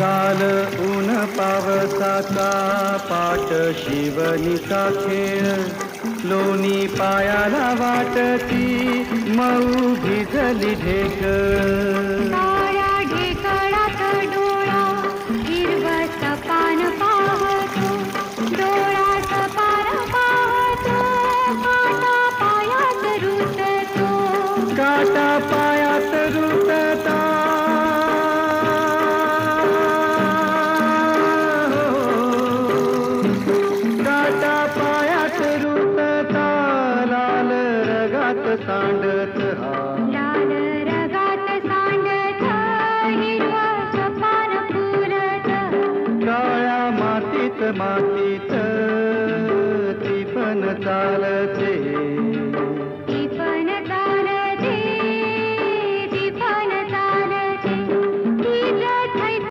काल ऊन पावसाचा पाट शिवणीचा खेळ लोणी पायाला वाटती मऊ भिजली ढेकळ काळ्या ढेकळात डोळा हिरवस पान पाहतो डोळ्यात पान पाहतो काटा पायात रुततो काटा पायात रुतता काटा पायात रुतता लाल रगात सांडत हा लाल रगात सांडत हिरवस पान फुलत काळ्या मातीत ती पण चालते